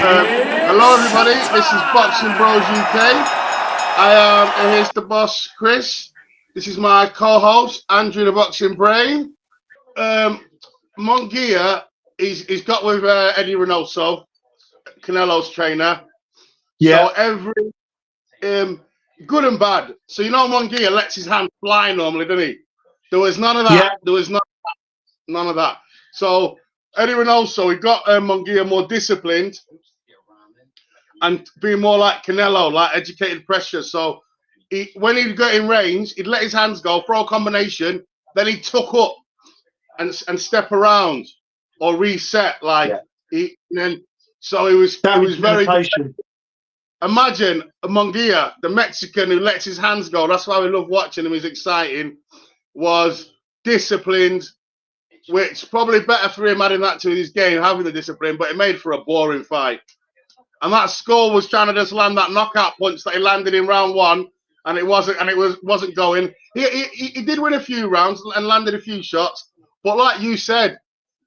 Hello, everybody. This is Boxing Bros UK. And here's the boss, Chris. This is my co-host, Andrew the Boxing Brain. Munguia, he's got with Eddie Reynoso, Canelo's trainer. Yeah. So every good and bad. So you know, Munguia lets his hand fly normally, doesn't he? There was none of that. Yeah. There was none of that. So Eddie Reynoso, he got Munguia more disciplined and being more like Canelo, like educated pressure. So when he'd get in range, he'd let his hands go, throw a combination, then he took up and step around or reset. So it was very. Imagine Munguia, the Mexican who lets his hands go. That's why we love watching him. He's exciting. Was disciplined, which probably better for him adding that to his game, having the discipline. But it made for a boring fight. And that skull was trying to just land that knockout punch that he landed in round one, and it wasn't going. He did win a few rounds and landed a few shots, but like you said,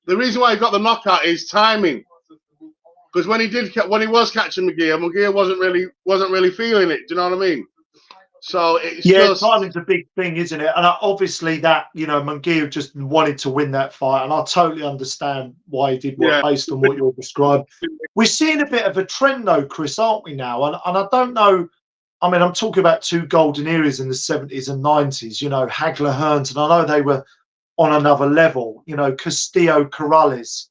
the reason why he got the knockout is timing. Because when he was catching Munguia wasn't really feeling it. Do you know what I mean? So timing's a big thing, isn't it? And obviously that, Munguia just wanted to win that fight, and I totally understand why he did based on what you're describing. We're seeing a bit of a trend though, Chris, aren't we now? And I don't know. I mean, I'm talking about two golden eras in the 70s and 90s. Hagler, Hearns, and I know they were on another level. Castillo, Corrales,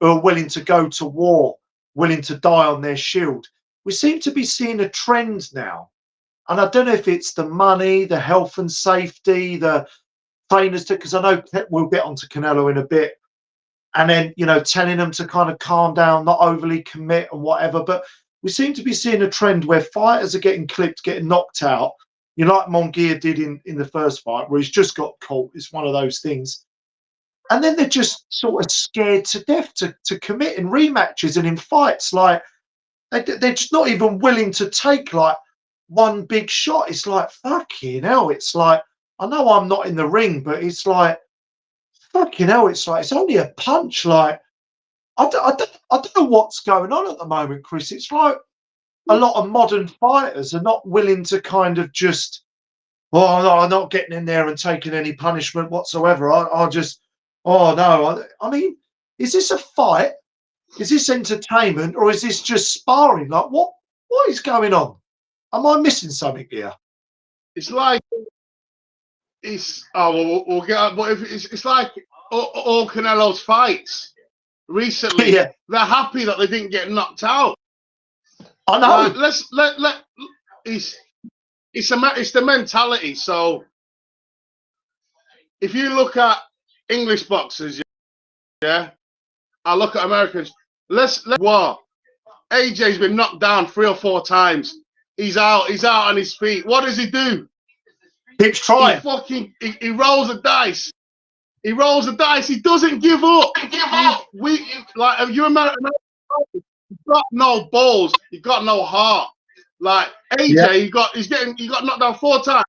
who are willing to go to war, willing to die on their shield. We seem to be seeing a trend now. And I don't know if it's the money, the health and safety, the trainers, because I know we'll get onto Canelo in a bit. And then, telling them to kind of calm down, not overly commit and whatever. But we seem to be seeing a trend where fighters are getting clipped, getting knocked out. Like Munguia did in the first fight, where he's just got caught. It's one of those things. And then they're just sort of scared to death to commit in rematches and in fights. Like, they're just not even willing to take, like, one big shot. It's like, fucking hell. It's like, I know I'm not in the ring, but it's like, fucking hell. It's like, it's only a punch. Like, I don't know what's going on at the moment, Chris. It's like a lot of modern fighters are not willing to kind of just, oh no, I'm not getting in there and taking any punishment whatsoever. I'll just, oh no. I mean, is this a fight? Is this entertainment, or is this just sparring? Like, what is going on? Am I missing something here? It's like we'll get. But it's like all Canelo's fights recently. Yeah. They're happy that they didn't get knocked out. I know. Like, it's the mentality. So if you look at English boxers, I look at Americans. Let's war. AJ's been knocked down 3 or 4 times. He's out on his feet. What does he do? Keeps trying. He rolls the dice. He rolls the dice. He doesn't give up. You American, you've got no balls. You've got no heart. Like AJ, he got knocked down 4 times,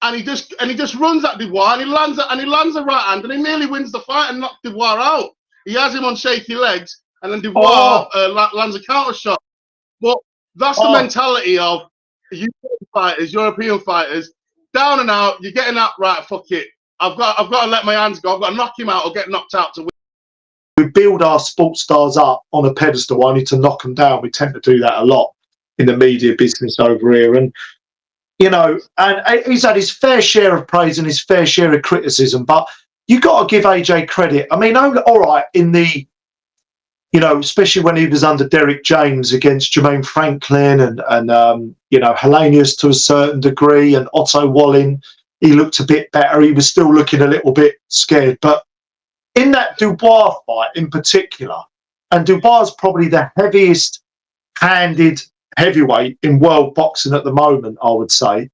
and he just runs at Dubois, and he lands a right hand, and he nearly wins the fight and knocks Dubois out. He has him on shaky legs, and then Dubois lands a counter shot. But that's the mentality of European fighters. Down and out, you're getting out, right, fuck it. I've got to let my hands go. I've got to knock him out or get knocked out to win. We build our sports stars up on a pedestal only to knock them down. We tend to do that a lot in the media business over here. And, and he's had his fair share of praise and his fair share of criticism. But you got to give AJ credit. I mean, all right, in the, especially when he was under Derek James against Jermaine Franklin and Helenius to a certain degree, and Otto Wallin, he looked a bit better. He was still looking a little bit scared. But in that Dubois fight in particular, and Dubois is probably the heaviest-handed heavyweight in world boxing at the moment, I would say.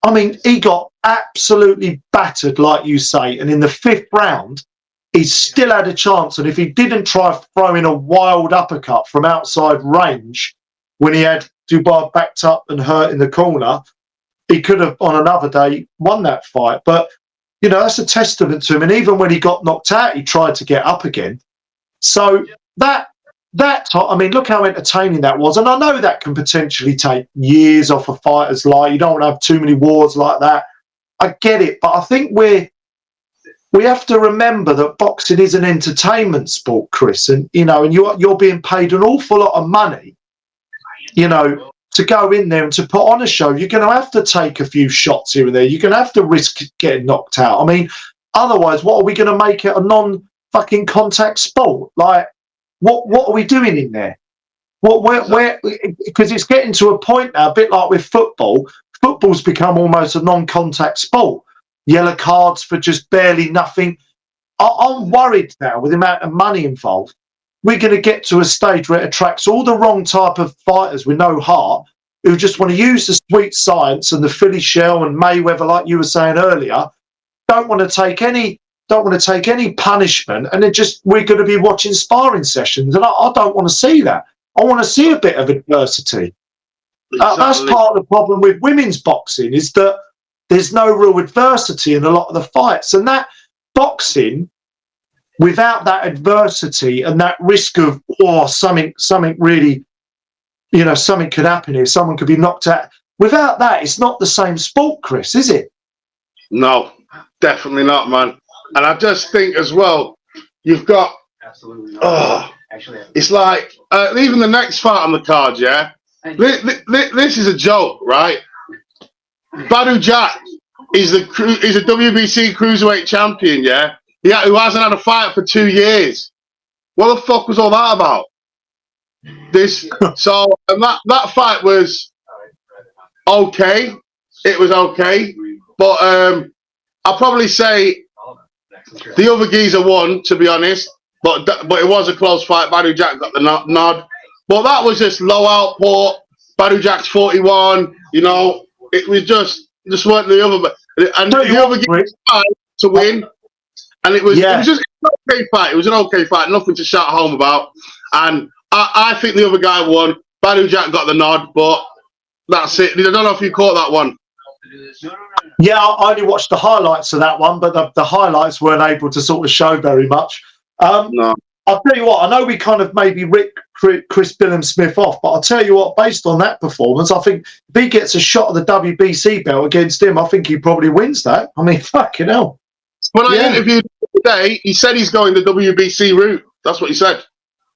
I mean, he got absolutely battered, like you say. And in the 5th round, he still had a chance, and if he didn't try throwing a wild uppercut from outside range when he had Dubois backed up and hurt in the corner, he could have, on another day, won that fight. But, that's a testament to him. And even when he got knocked out, he tried to get up again. So that I mean, look how entertaining that was. And I know that can potentially take years off a fighter's life. You don't want to have too many wars like that. I get it. But I think we have to remember that boxing is an entertainment sport, Chris. And, you know, and you're being paid an awful lot of money, you know, to go in there and to put on a show. You're going to have to take a few shots here and there. You're going to have to risk getting knocked out. I mean, otherwise, what are we going to make it a non-fucking contact sport? Like, what are we doing in there? Where? Because it's getting to a point now, a bit like with football. Football's become almost a non-contact sport. Yellow cards for just barely nothing. I'm worried now with the amount of money involved. We're going to get to a stage where it attracts all the wrong type of fighters with no heart, who just want to use the sweet science and the Philly shell and Mayweather, like you were saying earlier. Don't want to take any punishment, and we're going to be watching sparring sessions, and I don't want to see that. I want to see a bit of adversity. Exactly. That's part of the problem with women's boxing, is that there's no real adversity in a lot of the fights, and that boxing, without that adversity and that risk of something really, you know, something could happen here, someone could be knocked out. Without that, it's not the same sport, Chris, is it? No, definitely not, man. And I just think as well, you've got, it's like, even the next fight on the card, yeah? This is a joke, right? Badou Jack is a WBC Cruiserweight champion, yeah? Who hasn't had a fight for 2 years. What the fuck was all that about? And that fight was okay. It was okay. But I'll probably say the other geezer won, to be honest, but it was a close fight. Badou Jack got the nod, but that was just low output. Badou Jack's 41. You know, it was just weren't the other. And the other geezer to win, and it was just an okay fight. It was an okay fight, nothing to shout home about. And I think the other guy won. Badou Jack got the nod, but that's it. I don't know if you caught that one. Yeah, I only watched the highlights of that one, but the highlights weren't able to sort of show very much. No. I'll tell you what, I know we kind of maybe ripped Chris Billam-Smith off, but I'll tell you what, based on that performance, I think if he gets a shot of the WBC belt against him, I think he probably wins that. I mean, fucking hell. When I interviewed him today, he said he's going the WBC route. That's what he said.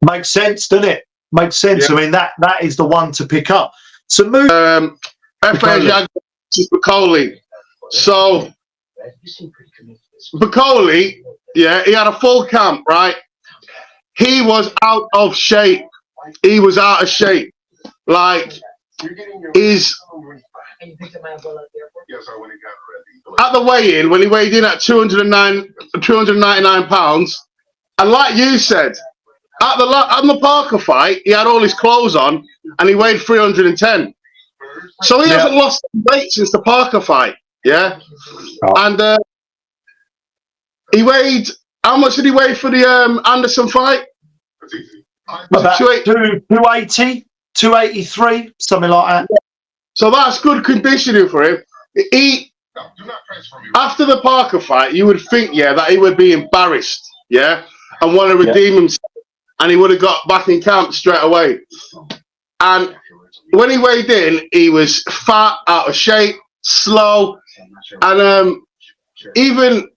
Makes sense, doesn't it? Makes sense. Yeah. I mean, that is the one to pick up. So move. Ajagba Bakole. So Bakole, yeah, he had a full camp, right? He was out of shape. He was out of shape. Like, at the weigh-in, when he weighed in at 299 pounds, and like you said, at the Parker fight, he had all his clothes on, and he weighed 310. So he hasn't lost weight since the Parker fight, yeah? Oh. And he weighed, how much did he weigh for the Anderson fight? About 280, 283, something like that. So that's good conditioning for him. After the Parker fight, you would think, that he would be embarrassed, and want to redeem himself, and he would have got back in camp straight away. And when he weighed in, he was fat, out of shape, slow, and even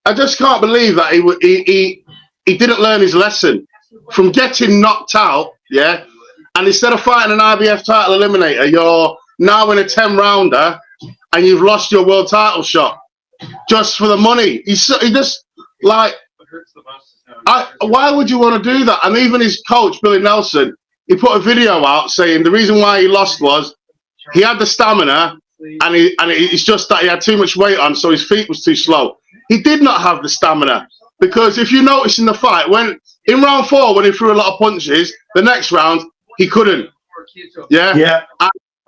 I just can't believe that he didn't learn his lesson from getting knocked out, and instead of fighting an IBF title eliminator, you're now in a 10-rounder, and you've lost your world title shot just for the money. He just like, why would you want to do that? And even his coach, Billy Nelson, he put a video out saying the reason why he lost was he had the stamina, and it's just that he had too much weight on, so his feet was too slow. He did not have the stamina, because if you notice in the fight, when in round 4, when he threw a lot of punches, the next round he couldn't. And,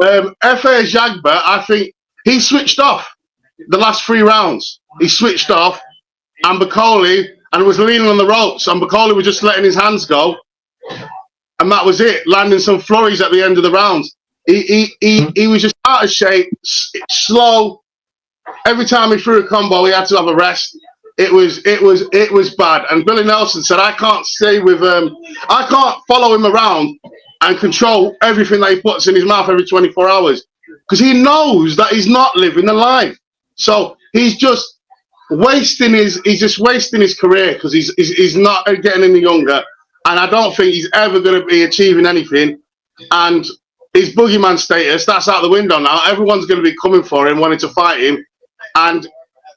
Ajagba, I think he switched off the last 3 rounds. He switched off, and Bakole, and was leaning on the ropes, and Bakole was just letting his hands go, and that was it. Landing some flurries at the end of the rounds. He was just out of shape, slow. Every time he threw a combo, he had to have a rest. it was bad. And Billy Nelson said, I can't stay with I can't follow him around and control everything that he puts in his mouth every 24 hours because he knows that he's not living the life. So he's just wasting his career because he's not getting any younger, and I don't think he's ever going to be achieving anything. And his boogeyman status, that's out the window now. Everyone's going to be coming for him, wanting to fight him, and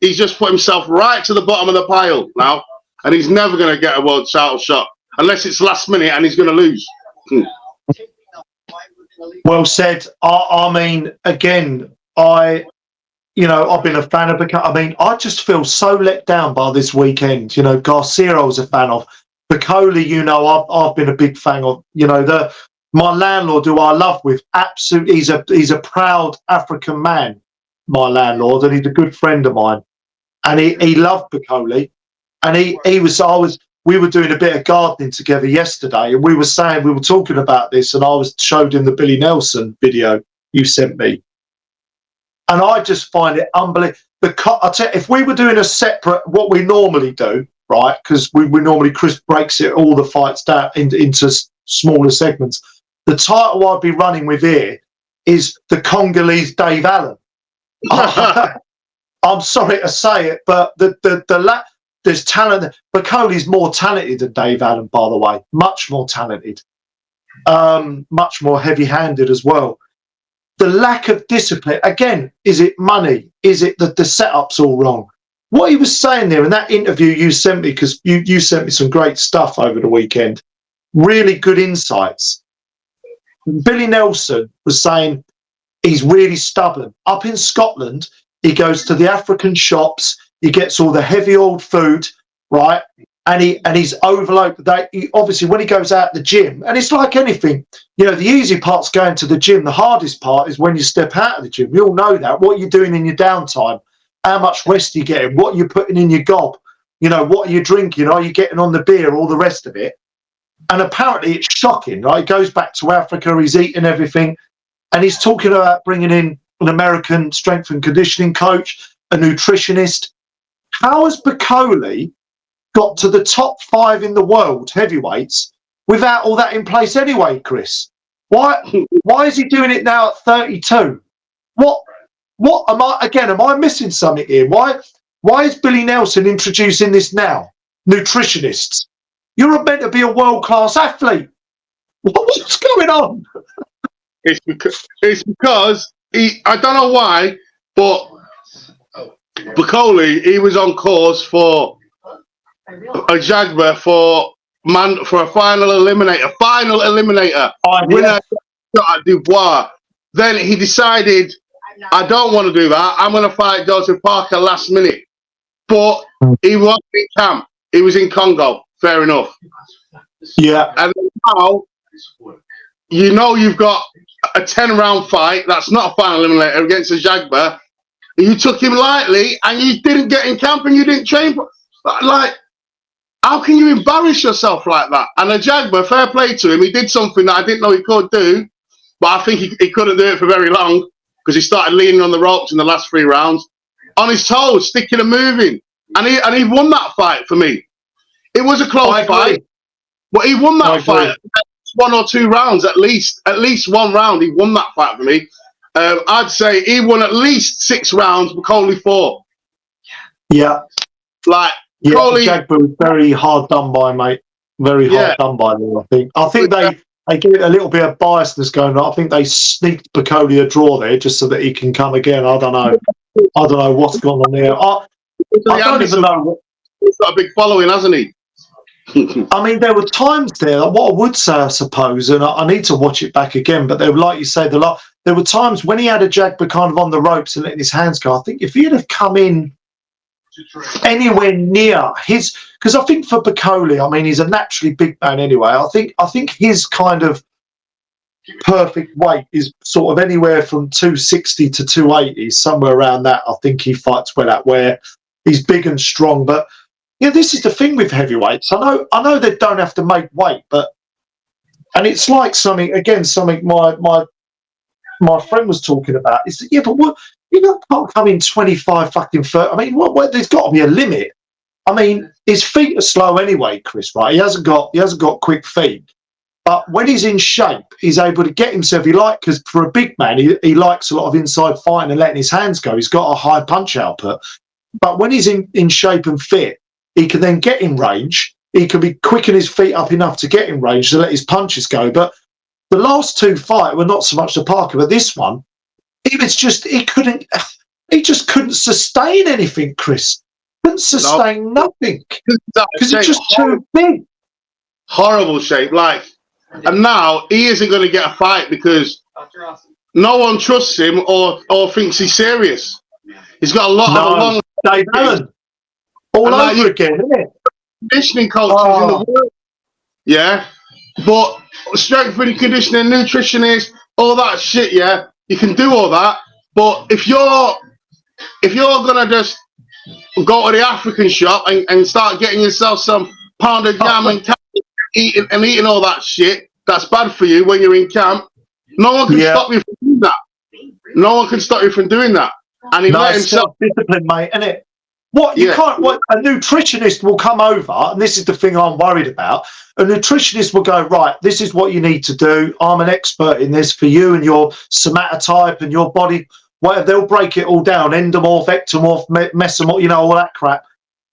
he's just put himself right to the bottom of the pile now, and he's never going to get a world title shot unless it's last minute and he's going to lose. Well said. I mean, again, I've been a fan of Bakole. I mean, I just feel so let down by this weekend. Garcia I was a fan of. Bakole, I've been a big fan of. My landlord, who I love with, absolutely, he's a proud African man, my landlord, and he's a good friend of mine. And he loved Bakole. And we were doing a bit of gardening together yesterday, and we were talking about this, and I showed him the Billy Nelson video you sent me. And I just find it unbelievable. I tell you, if we were doing a separate, what we normally do, right? Because we normally, Chris breaks all the fights down into smaller segments. The title I'd be running with here is the Congolese Dave Allen. I'm sorry to say it, but there's talent. Bakole's more talented than Dave Allen, by the way. Much more talented. Much more heavy-handed as well. The lack of discipline, again, is it money? Is it that the setup's all wrong? What he was saying there in that interview you sent me, because you sent me some great stuff over the weekend, really good insights. Billy Nelson was saying he's really stubborn. Up in Scotland, he goes to the African shops, he gets all the heavy old food, right? And he's overloaded. Obviously, when he goes out the gym, and it's like anything, the easy part's going to the gym. The hardest part is when you step out of the gym. We all know that. What you're doing in your downtime, how much rest you're getting, what you're putting in your gob, what are you drinking, are you getting on the beer, all the rest of it. And apparently it's shocking, right? He goes back to Africa, he's eating everything, and he's talking about bringing in an American strength and conditioning coach, a nutritionist. How has Bakole got to the top 5 in the world heavyweights without all that in place anyway, Chris? Why is he doing it now at 32? What am I missing something here? Why is Billy Nelson introducing this now? Nutritionists. You're meant to be a world-class athlete. What's going on? It's because I don't know why, but Bakole, he was on course for Ajagba for a final eliminator, winner at Dubois. Then he decided, I don't want to do that. I'm going to fight Joseph Parker last minute. But he wasn't in camp. He was in Congo. Fair enough. Yeah. And now, you've got a 10-round fight. That's not a final eliminator against Ajagba. You took him lightly, and you didn't get in camp, and you didn't train. Like, how can you embarrass yourself like that? And Ajagba, fair play to him. He did something that I didn't know he could do, but I think he couldn't do it for very long because he started leaning on the ropes in the last 3 rounds, on his toes, sticking and moving, and he won that fight for me. It was a close fight, but he won that fight. 1 or 2 rounds, at least 1 round. He won that fight for me. I'd say he won at least 6 rounds, Bakole 4. Yeah. Ajagba was very hard done by, mate. Very hard done by them, I think. I think they give it a little bit of biasness going on. I think they sneaked Bakole a draw there just so that he can come again. I don't know. I don't know what's gone on there. I don't even know. He's got a big following, hasn't he? I mean, there were times there, what I would say, I suppose, and I need to watch it back again, but they were, like you say, there were times when he had Ajagba kind of on the ropes and letting his hands go. I think if he'd have come in anywhere near his, because I think for Bakole, I mean, he's a naturally big man anyway. I think his kind of perfect weight is sort of anywhere from 260 to 280, somewhere around that. I think he fights well at, where he's big and strong, but this is the thing with heavyweights. I know they don't have to make weight, and it's like something my friend was talking about. Is that, but what, can't come in 25 fucking 30. I mean, there's got to be a limit. I mean, his feet are slow anyway, Chris. Right? He hasn't got quick feet. But when he's in shape, he's able to get himself. Because for a big man, he likes a lot of inside fighting and letting his hands go. He's got a high punch output. But when he's in shape and fit, he can then get in range. He can be quicken his feet up enough to get in range to let his punches go. But the last two fights were not so much the Parker, but this one, he just couldn't sustain anything, Chris. Couldn't sustain nothing because he's just too big. Horrible shape, and now he isn't going to get a fight because no one trusts him or thinks he's serious. He's got a lot of Dave Allen all over again, isn't it? Conditioning coaches in the world, yeah, but strength and conditioning, nutritionist, all that shit, yeah, you can do all that, but if you're gonna just go to the African shop and start getting yourself some pounded yam and eating all that shit, that's bad for you when you're in camp. No one can stop you from doing that. No one can stop you from doing that. And he let himself discipline, mate, isn't it? What you can't. What a nutritionist will come over, and this is the thing I'm worried about. A nutritionist will go, right, this is what you need to do. I'm an expert in this for you and your somatotype and your body. Whatever, they'll break it all down: endomorph, ectomorph, mesomorph, all that crap.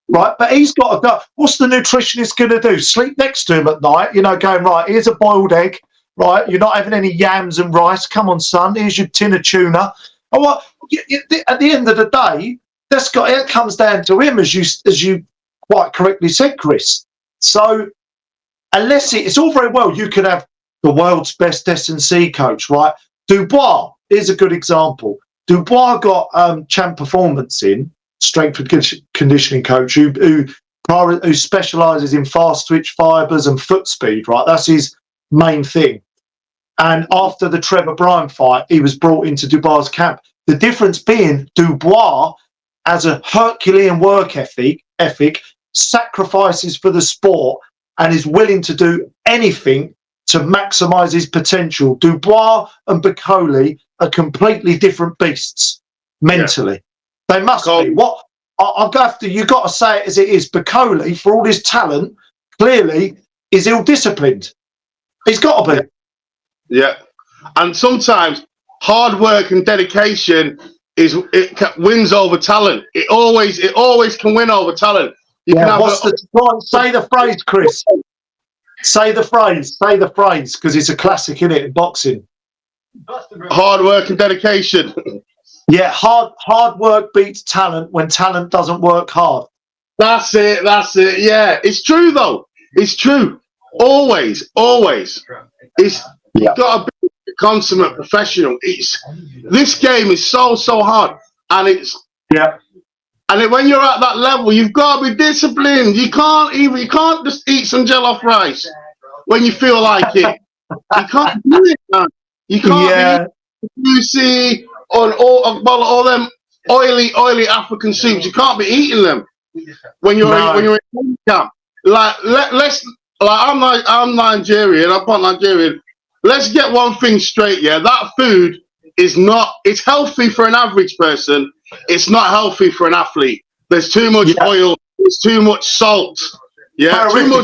Right, but he's got to go. What's the nutritionist going to do? Sleep next to him at night, going, right, here's a boiled egg, right? You're not having any yams and rice. Come on, son, here's your tin of tuna. And what? At the end of the day, it comes down to him, as you quite correctly said, Chris. So, unless it's all very well, you could have the world's best S&C coach, right? Dubois is a good example. Dubois got Champ Performance in, strength and conditioning coach, who specialises in fast twitch fibres and foot speed, right? That's his main thing. And after the Trevor Bryan fight, he was brought into Dubois' camp. The difference being Dubois, as a Herculean work ethic, sacrifices for the sport and is willing to do anything to maximise his potential. Dubois and Bakole are completely different beasts mentally. Yeah. They must be. What you got to say it as it is. Bakole, for all his talent, clearly is ill-disciplined. He's got to be. Yeah, and sometimes hard work and dedication wins over talent. It always can win over talent. You can have say the phrase, Chris. Say the phrase, because it's a classic, isn't it, in boxing? Hard work and dedication. Yeah, hard work beats talent when talent doesn't work hard. That's it. Yeah, it's true though. It's true. Always. You've got to be a consummate professional. This game is so hard, and and when you're at that level, you've got to be disciplined. You can't just eat some jollof rice when you feel like it. You can't do it, man. You can't be juicy on all them oily African soups. You can't be eating them when you're in camp. I'm Nigerian. I'm part Nigerian. Let's get one thing straight, that food it's healthy for an average person. It's not healthy for an athlete. There's too much oil. There's too much salt. Yeah, too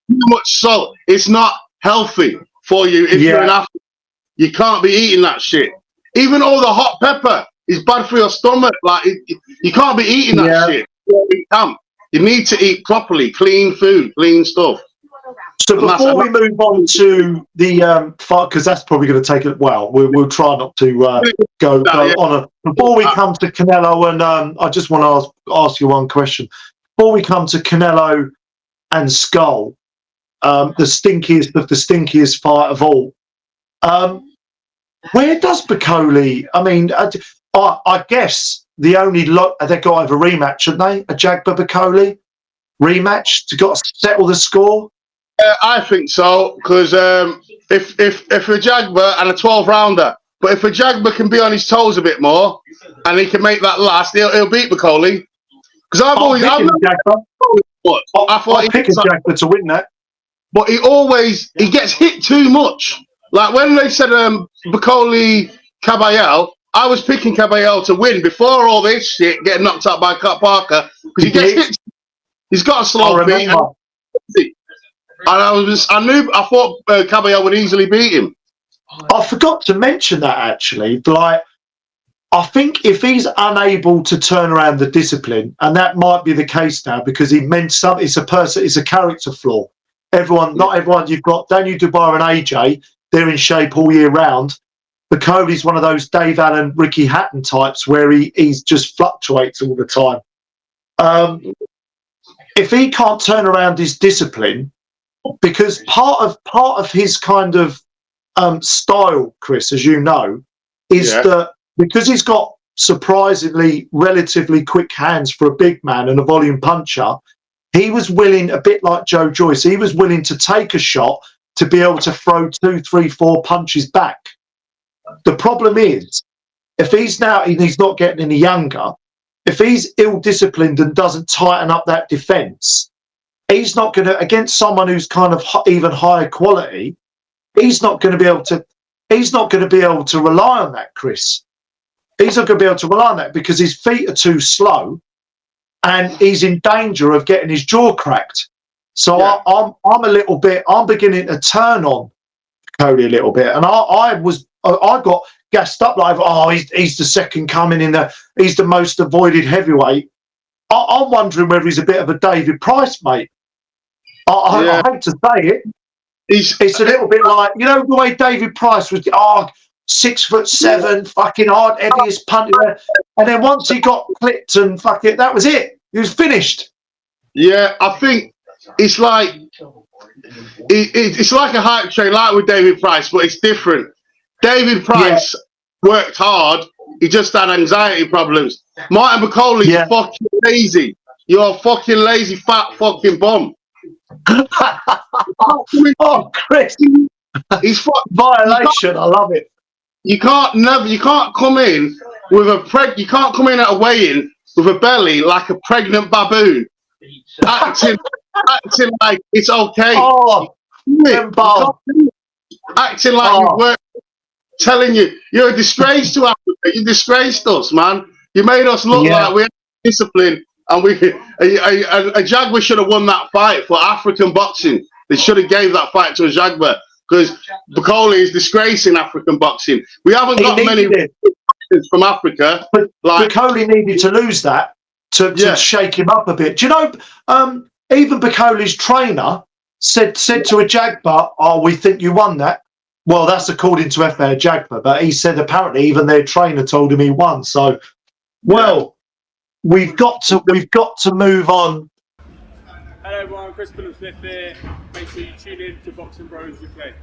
much salt. It's not healthy for you if you're an athlete. You can't be eating that shit. Even all the hot pepper is bad for your stomach. You can't be eating that shit. You need to eat properly, clean food, clean stuff. So before we move on to the fight, because that's probably going to take it. Well, we'll try not to go on. Before we come to Canelo, and I just want to ask you one question. Before we come to Canelo and Skull, the stinkiest of the stinkiest fight of all, where does Bakole? I mean, I guess the only they got to have a rematch, shouldn't they? Ajagba Bakole rematch to settle the score. I think so, because if Ajagba and a 12-rounder, but if Ajagba can be on his toes a bit more and he can make that last, he'll beat Bakole. Because I'll pick Ajagba to win that. But he gets hit too much. Like when they said Bakole Caballel, I was picking Caballel to win before all this shit getting knocked out by Parker because he gets hit. He's got a slow beat. And I thought Caballero would easily beat him. I forgot to mention that actually. Like, I think if he's unable to turn around the discipline, and that might be the case now because he meant something. It's a character flaw. Not everyone. You've got Daniel Dubois and AJ. They're in shape all year round. Bakole's one of those Dave Allen, Ricky Hatton types where he's just fluctuates all the time. If he can't turn around his discipline, because part of his kind of style, Chris, as you know, is that because he's got surprisingly relatively quick hands for a big man and a volume puncher, he was willing, a bit like Joe Joyce, he was willing to take a shot to be able to throw 2, 3, 4 punches back. The problem is, if he's not getting any younger, if he's ill-disciplined and doesn't tighten up that defence, he's not going to, against someone who's kind of even higher quality, he's not going to be able to rely on that, Chris. He's not going to be able to rely on that because his feet are too slow and he's in danger of getting his jaw cracked. So I'm beginning to turn on Cody a little bit. And I got gassed up like, oh, he's the second coming he's the most avoided heavyweight. I'm wondering whether he's a bit of a David Price, mate. I hate to say it. It's a little bit like, you know, the way David Price was, 6'7", fucking hard, heaviest punter. And then once he got clipped and that was it. He was finished. Yeah, I think it's like it's like a hype train, like with David Price, but it's different. David Price worked hard. He just had anxiety problems. Martin Bakole is fucking lazy. You're a fucking lazy, fat fucking bum. Oh, Chris, he's violation. I love it. You can't come in with you can't come in at a weigh-in with a belly like a pregnant baboon, acting like it's okay. Oh, acting like you work. Telling you, you're a disgrace to Africa. You disgraced us, man. You made us look like we had discipline, and Ajagba should have won that fight for African boxing. They should have gave that fight to Ajagba because Bakole is disgracing African boxing. We haven't got many from Africa. But Bakole needed to lose that to shake him up a bit. Do you know? Even Bakole's trainer said to Ajagba, "Oh, we think you won that." Well, that's according to FA Ajagba, but he said apparently even their trainer told him he won. So, we've got to move on. Hello everyone, Chris Bulbous here. Make sure you tune in to Boxing Bros UK.